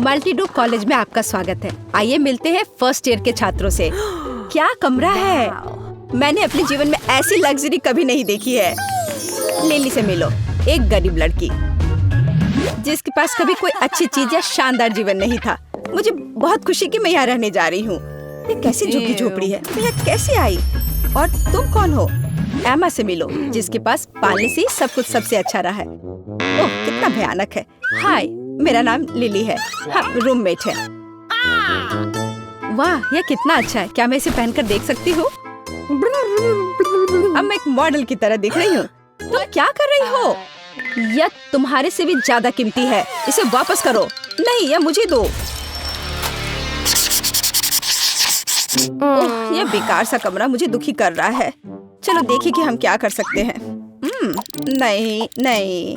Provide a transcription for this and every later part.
मल्टीडू college में आपका स्वागत है। आइए मिलते हैं फर्स्ट ईयर के छात्रों से। क्या कमरा है, मैंने अपने जीवन में ऐसी लग्जरी कभी नहीं देखी है। लिली से मिलो, एक गरीब लड़की जिसके पास कभी कोई अच्छी चीज या शानदार जीवन नहीं था। मुझे बहुत खुशी कि मैं यहाँ रहने जा रही हूँ। ये कैसी झुग्गी झोपड़ी है, मैं यहाँ कैसे आई? और तुम कौन हो? एमा से मिलो, जिसके पास पालने से ही सब कुछ सबसे अच्छा रहा है। ओह, कितना भयानक है। हाय, मेरा नाम लिली है। हाँ, रूममेट है। वाह, यह कितना अच्छा है। क्या मैं इसे पहनकर देख सकती हूँ? अब मैं एक मॉडल की तरह दिख रही हूँ। तुम क्या कर रही हो? यह तुम्हारे से भी ज्यादा कीमती है। इसे वापस करो। नहीं, यह मुझे दो। ओह, यह बेकार सा कमरा मुझे दुखी कर रहा है। चलो देखिए कि हम क्या कर सकते हैं। नहीं नहीं,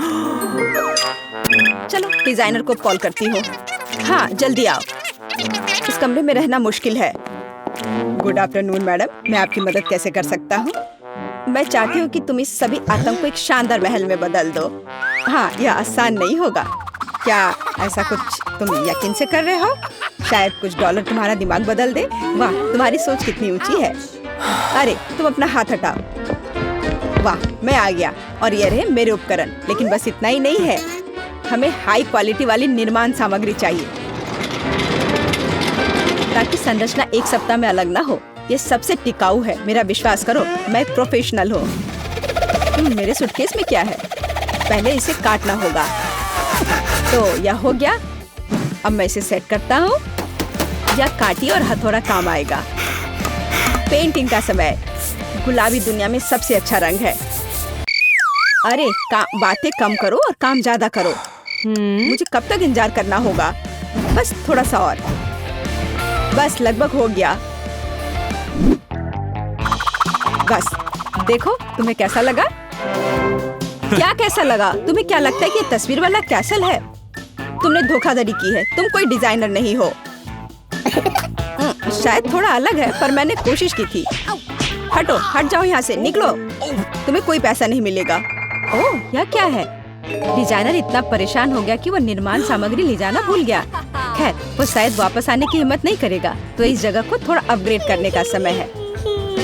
चलो डिजाइनर को कॉल करती हूँ। हाँ, जल्दी आओ। इस कमरे में रहना मुश्किल है। गुड आफ्टरनून मैडम, मैं आपकी मदद कैसे कर सकता हूँ? मैं चाहती हूँ कि तुम इस सभी आतंक को एक शानदार महल में बदल दो। हाँ, यह आसान नहीं होगा। क्या ऐसा कुछ तुम यकीन से कर रहे हो? शायद कुछ डॉलर तुम्हारा दिमाग बदल दे। वाह, तुम्हारी सोच कितनी ऊंची है। अरे, तुम अपना हाथ हटाओ। वाह, मैं आ गया। और ये रहे मेरे उपकरण। लेकिन बस इतना ही नहीं है, हमें हाई क्वालिटी वाली निर्माण सामग्री चाहिए ताकि संरचना एक सप्ताह में अलग ना हो। ये सबसे टिकाऊ है, मेरा विश्वास करो। मैं एक प्रोफेशनल हूँ। मेरे सूटकेस में क्या है? पहले इसे काटना होगा। तो यह हो गया। अब मैं इसे सेट करता हूँ। यह काटी और हथौड़ा काम आएगा। पेंटिंग का समय। गुलाबी दुनिया में सबसे अच्छा रंग है। अरे, बातें कम करो और काम ज्यादा करो। मुझे कब तक इंतजार करना होगा? बस थोड़ा सा और। बस लगभग हो गया। बस देखो, तुम्हें कैसा लगा? क्या कैसा लगा? तुम्हें क्या लगता है कि ये तस्वीर वाला कैसल है? तुमने धोखाधड़ी की है। तुम कोई डिजाइनर नहीं हो। शायद थोड़ा अलग है, पर मैंने कोशिश की थी। हटो, हट जाओ यहाँ से, निकलो। तुम्हें कोई पैसा नहीं मिलेगा। ओह, यह क्या है? डिजाइनर इतना परेशान हो गया कि वो निर्माण सामग्री ले जाना भूल गया। खैर, वो शायद वापस आने की हिम्मत नहीं करेगा। तो इस जगह को थोड़ा अपग्रेड करने का समय है।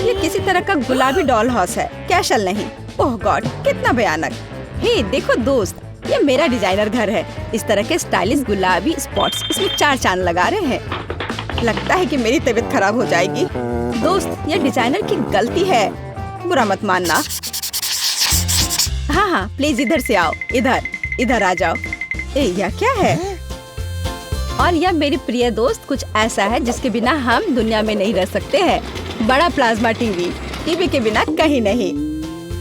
ये किसी तरह का गुलाबी डॉल हाउस है, कैसल नहीं। ओह गॉड, कितना भयानक। हे देखो दोस्त, ये मेरा डिजाइनर घर है। इस तरह के स्टाइलिश गुलाबी स्पॉट्स इसमें 4 चांद लगा रहे हैं। लगता है कि मेरी तबीयत खराब हो जाएगी। दोस्त, यह डिजाइनर की गलती है, बुरा मत मानना। हाँ हाँ, प्लीज इधर से आओ। इधर आ जाओ। यह क्या है? और यह मेरी प्रिय दोस्त कुछ ऐसा है जिसके बिना हम दुनिया में नहीं रह सकते हैं। बड़ा प्लाज्मा टीवी के बिना कहीं नहीं।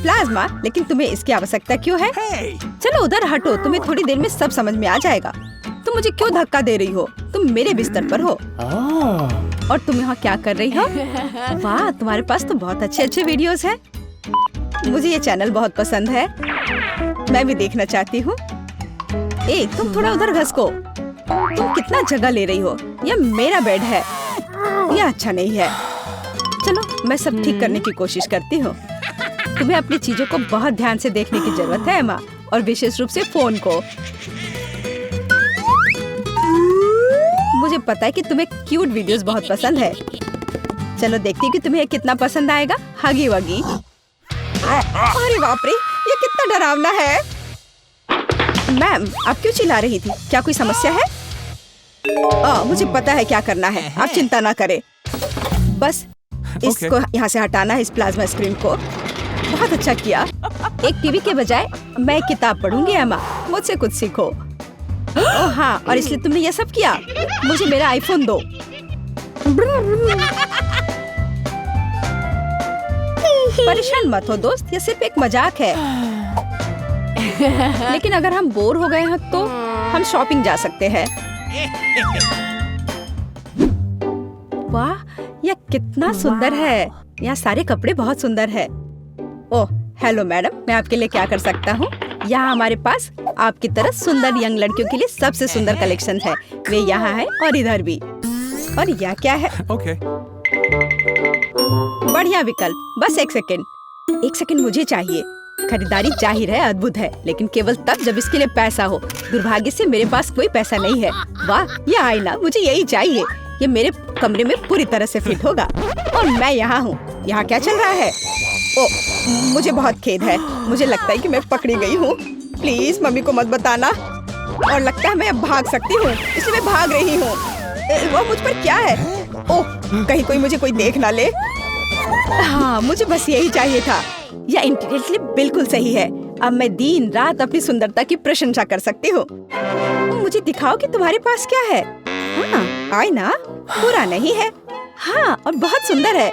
प्लाज्मा? लेकिन तुम्हें इसकी आवश्यकता क्यों है? चलो उधर हटो, तुम्हें थोड़ी देर में सब समझ में आ जाएगा। तुम मुझे क्यों धक्का दे रही हो? तुम मेरे बिस्तर पर हो। और तुम यहाँ क्या कर रही हो? वाह, तुम्हारे पास तो बहुत अच्छे वीडियोस हैं। मुझे ये चैनल बहुत पसंद है, मैं भी देखना चाहती हूँ। तुम थोड़ा उधर घसको। तुम कितना जगह ले रही हो? यह मेरा बेड है, यह अच्छा नहीं है। चलो, मैं सब ठीक करने की कोशिश करती हूँ। तुम्हें अपनी चीजों को बहुत ध्यान से देखने की जरूरत है एमा, और विशेष रूप से फोन को। मुझे पता है कि तुम्हें क्यूट वीडियोस बहुत पसंद है। चलो देखती हूँ कि तुम्हें कितना पसंद आएगा। हगी वगी। अरे बाप रे, ये कितना डरावना है। मैम, आप क्यों चिल्ला रही थी? क्या कोई समस्या है? मुझे पता है क्या करना है, आप चिंता ना करें। बस इसको यहाँ से हटाना है, इस प्लाज्मा स्क्रीन को। बहुत अच्छा किया। एक टीवी के बजाय मैं एक किताब पढ़ूंगी एमा, मुझसे कुछ सीखो। ओह हाँ, और इसलिए तुमने ये सब किया? मुझे मेरा आईफोन दो। परेशान मत हो दोस्त, ये सिर्फ एक मजाक है। लेकिन अगर हम बोर हो गए हैं तो हम शॉपिंग जा सकते हैं। वाह, यह कितना सुंदर है। यहाँ सारे कपड़े बहुत सुंदर है। ओह हेलो मैडम, मैं आपके लिए क्या कर सकता हूँ? यहाँ हमारे पास आपकी तरह सुंदर यंग लड़कियों के लिए सबसे सुंदर कलेक्शन है। वे यहाँ है और इधर भी। और यह क्या है? बढ़िया विकल्प। बस एक सेकंड मुझे चाहिए। खरीदारी जाहिर है अद्भुत है, लेकिन केवल तब जब इसके लिए पैसा हो। दुर्भाग्य से मेरे पास कोई पैसा नहीं है। वाह, ये आईना, मुझे यही चाहिए। ये मेरे कमरे में पूरी तरह से फिट होगा। और मैं यहाँ हूँ। यहाँ क्या चल रहा है? ओ, मुझे बहुत खेद है। मुझे लगता है कि मैं पकड़ी गई हूँ। प्लीज मम्मी को मत बताना। और लगता है मैं अब भाग सकती हूँ, इसलिए मैं भाग रही हूँ। वो मुझ पर क्या है? ओह, कहीं कोई देख ना ले। हाँ, मुझे बस यही चाहिए था। यह इंटीरियर बिल्कुल सही है। अब मैं दिन रात अपनी सुंदरता की प्रशंसा कर सकती हूँ। मुझे दिखाओ कि तुम्हारे पास क्या है। हाँ, आईना बुरा नहीं है। हाँ, और बहुत सुंदर है।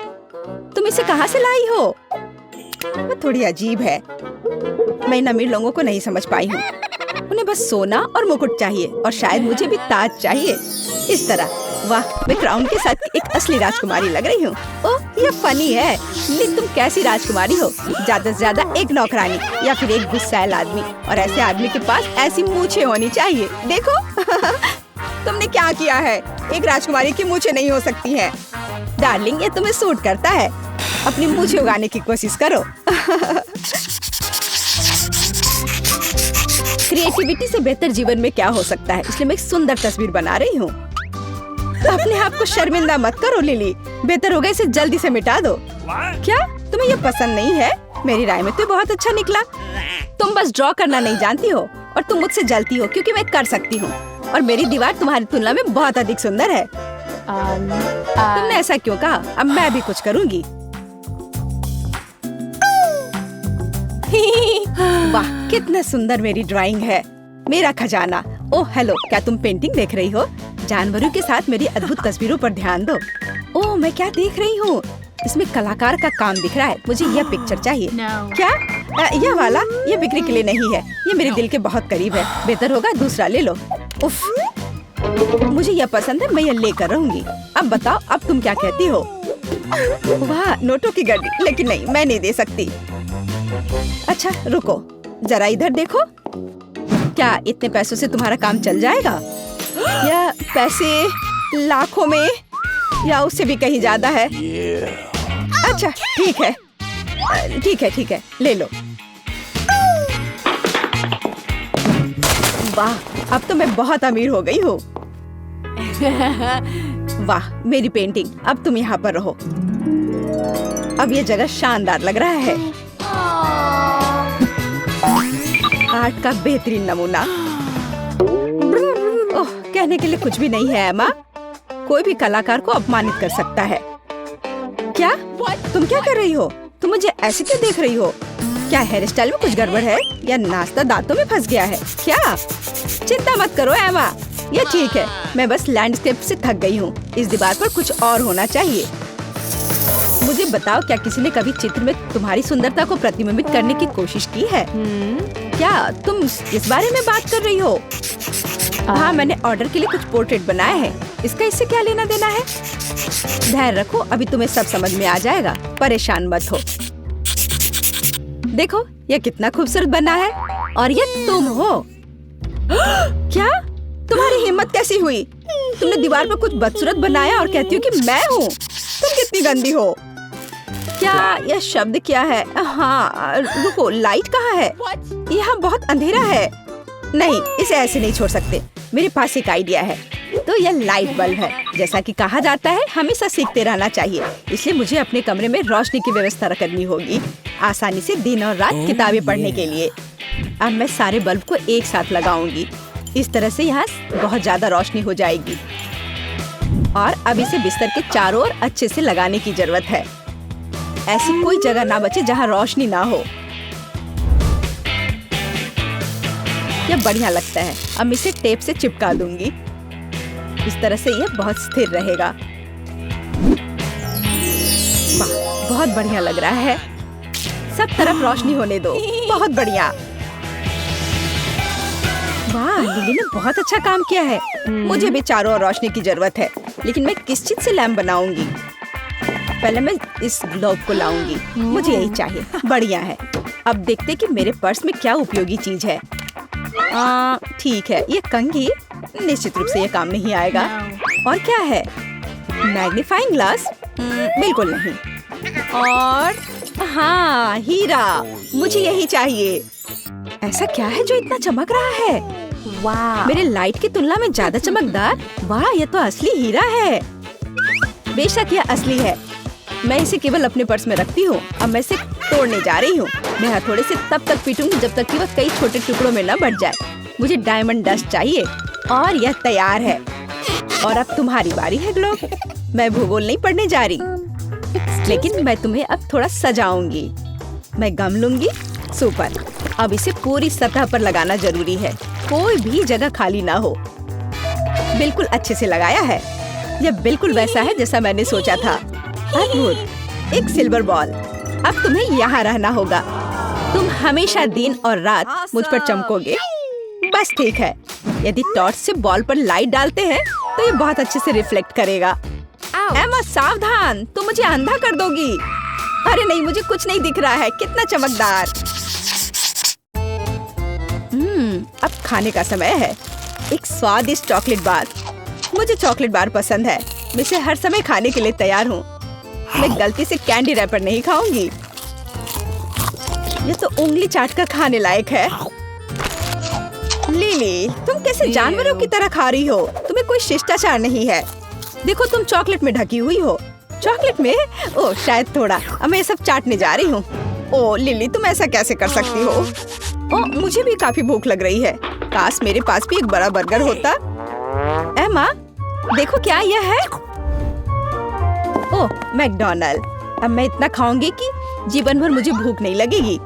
तुम इसे कहाँ से लाई हो? वो थोड़ी अजीब है। मैं इन अमीर लोगों को नहीं समझ पाई हूँ। उन्हें बस सोना और मुकुट चाहिए, और शायद मुझे भी ताज चाहिए। इस तरह। वाह, मैं क्राउन के साथ एक असली राजकुमारी लग रही हूँ। ओह, ये फनी है। लेकिन तुम कैसी राजकुमारी हो? ज्यादा से ज्यादा एक नौकरानी या फिर एक गुस्सैल आदमी। और ऐसे आदमी के पास ऐसी मूछें होनी चाहिए। देखो तुमने क्या किया है? एक राजकुमारी की मूछें नहीं हो सकती हैं। डार्लिंग, ये तुम्हें सूट करता है। अपनी मूछें उगाने की कोशिश करो। क्रिएटिविटी से बेहतर जीवन में क्या हो सकता है? इसलिए मैं एक सुंदर तस्वीर बना रही हूँ। अपने आप को शर्मिंदा मत करो लिली। बेहतर होगा इसे जल्दी से मिटा दो। क्या तुम्हें ये पसंद नहीं है? मेरी राय में तो बहुत अच्छा निकला। तुम बस ड्रॉ करना नहीं जानती हो, और तुम मुझसे जलती हो क्योंकि मैं कर सकती हूँ। और मेरी दीवार तुम्हारी तुलना में बहुत अधिक सुंदर है। तुमने ऐसा क्यों कहा? अब मैं भी कुछ करूँगी। वाह, कितना सुंदर मेरी ड्राइंग है। मेरा खजाना। ओह हेलो, क्या तुम पेंटिंग देख रही हो? जानवरों के साथ मेरी अद्भुत तस्वीरों पर ध्यान दो। ओह, मैं क्या देख रही हूँ? इसमें कलाकार का काम दिख रहा है। मुझे यह पिक्चर चाहिए। क्या? यह वाला? यह बिक्री के लिए नहीं है। ये मेरे दिल के बहुत करीब है। बेहतर होगा दूसरा ले लो। उफ, मुझे यह पसंद है। मैं यह लेकर रहूंगी। अब बताओ, अब तुम क्या कहती हो? वाह, नोटों की गड्डी। लेकिन नहीं, मैं नहीं दे सकती। अच्छा रुको, जरा इधर देखो। क्या इतने पैसों से तुम्हारा काम चल जाएगा? या पैसे लाखों में, या उससे भी कहीं ज्यादा है? अच्छा ठीक है, ठीक है, ले लो। वाह, अब तो मैं बहुत अमीर हो गई हूँ। वाह, मेरी पेंटिंग। अब तुम यहाँ पर रहो। अब ये जगह शानदार लग रहा है। आर्ट का बेहतरीन नमूना। ओह, कहने के लिए कुछ भी नहीं है एमा। कोई भी कलाकार को अपमानित कर सकता है। क्या? तुम क्या कर रही हो? तुम मुझे ऐसे क्यों देख रही हो? क्या हेयर स्टाइल में कुछ गड़बड़ है, या नाश्ता दांतों में फंस गया है? क्या? चिंता मत करो एमा, ये ठीक है। मैं बस लैंडस्केप से थक गई हूँ। इस दीवार पर कुछ और होना चाहिए। मुझे बताओ, क्या किसी ने कभी चित्र में तुम्हारी सुंदरता को प्रतिबिंबित करने की कोशिश की है? क्या तुम इस बारे में बात कर रही हो? हाँ, मैंने ऑर्डर के लिए कुछ पोर्ट्रेट बनाए हैं। इसका इससे क्या लेना देना है? धैर्य रखो, अभी तुम्हें सब समझ में आ जाएगा। परेशान मत हो। देखो, यह कितना खूबसूरत बना है। और ये तुम हो। क्या? तुम्हारी हिम्मत कैसी हुई? तुमने दीवार पर कुछ बदसूरत बनाया और कहती हो कि मैं हूँ? तुम कितनी गंदी हो। क्या यह शब्द क्या है? हाँ, रुको, लाइट कहाँ है? यहाँ बहुत अंधेरा है। नहीं, इसे ऐसे नहीं छोड़ सकते। मेरे पास एक आइडिया है। तो यह लाइट बल्ब है। जैसा कि कहा जाता है, हमेशा सीखते रहना चाहिए। इसलिए मुझे अपने कमरे में रोशनी की व्यवस्था करनी होगी, आसानी से दिन और रात किताबें पढ़ने के लिए। अब मैं सारे बल्ब को एक साथ लगाऊंगी। इस तरह से यहाँ बहुत ज्यादा रोशनी हो जाएगी। और अब इसे बिस्तर के चारों ओर अच्छे से लगाने की जरूरत है। ऐसी कोई जगह ना बचे जहाँ रोशनी ना हो। यह बढ़िया लगता है। अब इसे टेप से चिपका दूंगी। इस तरह से यह बहुत स्थिर रहेगा। वाह, बहुत बढ़िया लग रहा है। सब तरफ रोशनी होने दो। बहुत बढ़िया। वाह, लिली ने बहुत अच्छा काम किया है। मुझे भी चारों ओर रोशनी की जरूरत है, लेकिन मैं किस चीज से लैंप बनाऊंगी? पहले मैं इस ग्लोब को लाऊंगी। मुझे यही चाहिए। बढ़िया है। अब देखते कि मेरे पर्स में क्या उपयोगी चीज है। ठीक है, ये कंघी। निश्चित रूप से ये काम नहीं आएगा। और क्या है? Magnifying glass? बिल्कुल नहीं। और हाँ, हीरा, मुझे यही चाहिए। ऐसा क्या है जो इतना चमक रहा है? वाह, मेरे लाइट की तुलना में ज्यादा चमकदार। वाह, ये तो असली हीरा है। बेशक यह असली है। मैं इसे केवल अपने पर्स में रखती हूँ। अब मैं इसे तोड़ने जा रही हूँ। मैं हथौड़े से तब तक पीटूंगी जब तक कि वह कई छोटे टुकड़ों में न बट जाए। मुझे डायमंड डस्ट चाहिए और यह तैयार है। और अब तुम्हारी बारी है ग्लोब। मैं भूगोल नहीं पढ़ने जा रही, लेकिन मैं तुम्हें अब थोड़ा सजाऊंगी। मैं गम लूंगी। सुपर। अब इसे पूरी सतह पर लगाना जरूरी है, कोई भी जगह खाली ना हो। बिल्कुल अच्छे से लगाया है। यह बिल्कुल वैसा है जैसा मैंने सोचा था। अद्भुत। एक सिल्वर बॉल। अब तुम्हें यहाँ रहना होगा। तुम हमेशा दिन और रात मुझ पर चमकोगे। बस ठीक है। यदि टॉर्च से बॉल पर लाइट डालते हैं तो ये बहुत अच्छे से रिफ्लेक्ट करेगा। एमा सावधान, तुम मुझे अंधा कर दोगी। अरे नहीं, मुझे कुछ नहीं दिख रहा है। कितना चमकदार। अब खाने का समय है। एक स्वादिष्ट चॉकलेट बार। मुझे चॉकलेट बार पसंद है। मैं इसे हर समय खाने के लिए तैयार हूँ। मैं गलती से कैंडी रैपर नहीं खाऊंगी। ये तो उंगली चाट कर खाने लायक है। लिली, तुम कैसे जानवरों की तरह खा रही हो? तुम्हें कोई शिष्टाचार नहीं है। देखो, तुम चॉकलेट में ढकी हुई हो। चॉकलेट में? ओह, शायद थोड़ा। अब मैं ये सब चाटने जा रही हूँ। ओह लिली, तुम ऐसा कैसे कर सकती हो? ओह, मुझे भी काफी भूख लग रही है। काश मेरे पास भी एक बड़ा बर्गर होता। एमा, देखो क्या यह है। ओह, मैकडॉनल्ड। अब मैं इतना खाऊंगी कि जीवन भर मुझे भूख नहीं लगेगी।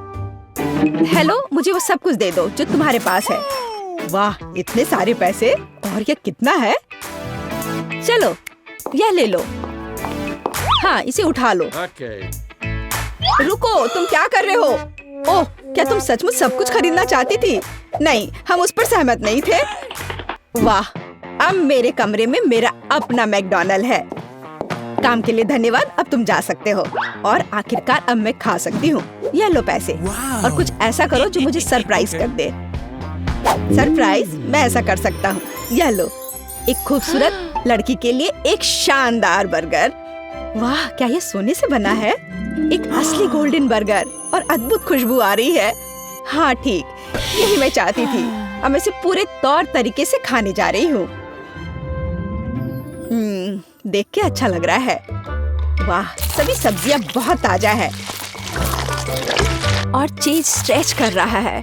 हेलो, मुझे वो सब कुछ दे दो जो तुम्हारे पास है। वाह, इतने सारे पैसे। और यह कितना है? चलो, यह ले लो। हाँ, इसे उठा लो। रुको, तुम क्या कर रहे हो? ओह, क्या तुम सचमुच सब कुछ खरीदना चाहती थी? नहीं, हम उस पर सहमत नहीं थे। वाह, अब मेरे कमरे में मेरा अपना मैकडॉनल्ड है। काम के लिए धन्यवाद। अब तुम जा सकते हो। और आखिरकार अब मैं खा सकती हूँ। ये लो पैसे। और कुछ ऐसा करो जो मुझे सरप्राइज कर दे। सरप्राइज? मैं ऐसा कर सकता हूँ। यह लो, एक खूबसूरत लड़की के लिए एक शानदार बर्गर। वाह, क्या ये सोने से बना है? एक असली गोल्डन बर्गर। और अद्भुत खुशबू आ रही है। हाँ ठीक, यही मैं चाहती थी। अब मैं इसे पूरे तौर तरीके से खाने जा रही हूँ। देख के अच्छा लग रहा है। वाह, सभी सब्जियां बहुत ताजा है। और चीज स्ट्रेच कर रहा है।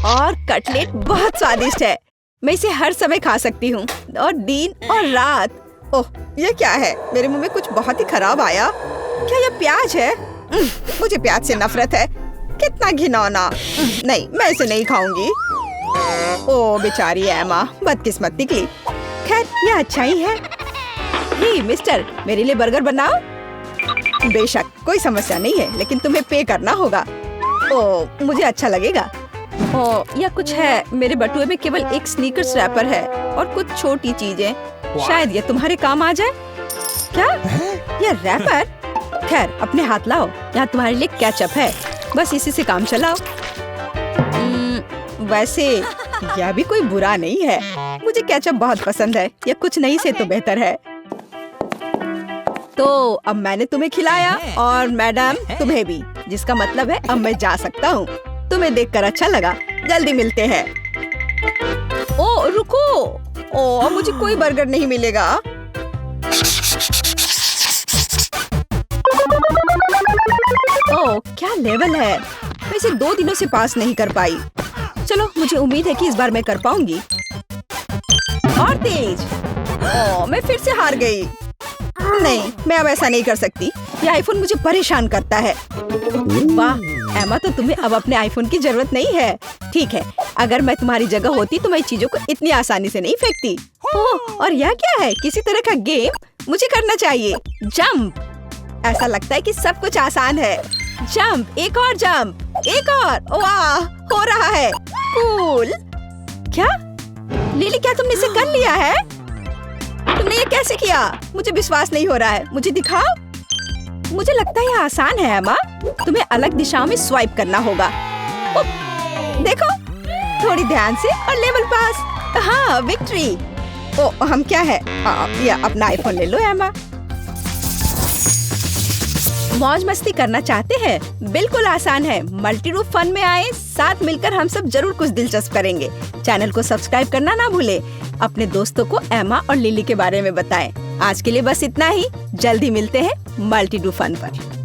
और कटलेट बहुत स्वादिष्ट है। मैं इसे हर समय खा सकती हूँ, और दिन और रात। ओह, ये क्या है? मेरे मुंह में कुछ बहुत ही खराब आया। क्या ये प्याज है? मुझे प्याज से नफरत है। कितना घिनौना। नहीं, मैं इसे नहीं खाऊंगी। ओह बेचारी एमा, बदकिस्मत निकली। खैर, यह अच्छा ही है। हे मिस्टर, मेरे लिए बर्गर बनाओ। बेशक, कोई समस्या नहीं है, लेकिन तुम्हें पे करना होगा। ओह, मुझे अच्छा लगेगा। ओह, यह कुछ है। मेरे बटुए में केवल एक स्नीकर्स रैपर है और कुछ छोटी चीजें। शायद ये तुम्हारे काम आ जाए। क्या? यह रैपर? खैर, अपने हाथ लाओ। यहाँ तुम्हारे लिए केचप है। बस इसी से काम चलाओ। वैसे यह भी कोई बुरा नहीं है। मुझे केचप बहुत पसंद है। यह कुछ नहीं से तो बेहतर है। तो अब मैंने तुम्हें खिलाया और मैडम तुम्हें भी, जिसका मतलब है अब मैं जा सकता हूँ। तुम्हें देखकर अच्छा लगा। जल्दी मिलते हैं। ओह रुको। ओह, मुझे कोई बर्गर नहीं मिलेगा। ओह, क्या लेवल है। मैं इसे 2 दिनों से पास नहीं कर पाई। चलो, मुझे उम्मीद है कि इस बार मैं कर पाऊंगी। और तेज। ओह, मैं फिर से हार गई। नहीं, मैं अब ऐसा नहीं कर सकती। ये आईफोन मुझे परेशान करता है। वाह एमा, तो तुम्हें अब अपने आईफोन की जरूरत नहीं है। ठीक है, अगर मैं तुम्हारी जगह होती तो मैं चीजों को इतनी आसानी से नहीं फेंकती। ओह, और यह क्या है? किसी तरह का गेम मुझे करना चाहिए। जंप। ऐसा लगता है कि सब कुछ आसान है। जंप, एक और जंप, एक और। वाह, हो रहा है। कूल। क्या लिली, क्या तुमने इसे कर लिया है? तुमने ये कैसे किया? मुझे विश्वास नहीं हो रहा है। मुझे दिखाओ। मुझे लगता है यह आसान है एमा। तुम्हें अलग दिशाओं में स्वाइप करना होगा। देखो, थोड़ी ध्यान से। और लेवल पास। हाँ, विक्ट्री। ओ, हम क्या है? ये अपना आईफोन ले लो एमा। मौज मस्ती करना चाहते हैं? बिल्कुल आसान है। मल्टी रूफ फन में आए, साथ मिलकर हम सब जरूर कुछ दिलचस्प करेंगे। चैनल को सब्सक्राइब करना ना भूले। अपने दोस्तों को एमा और लिली के बारे में बताएं। आज के लिए बस इतना ही। जल्दी मिलते हैं मल्टी रूफ फन पर।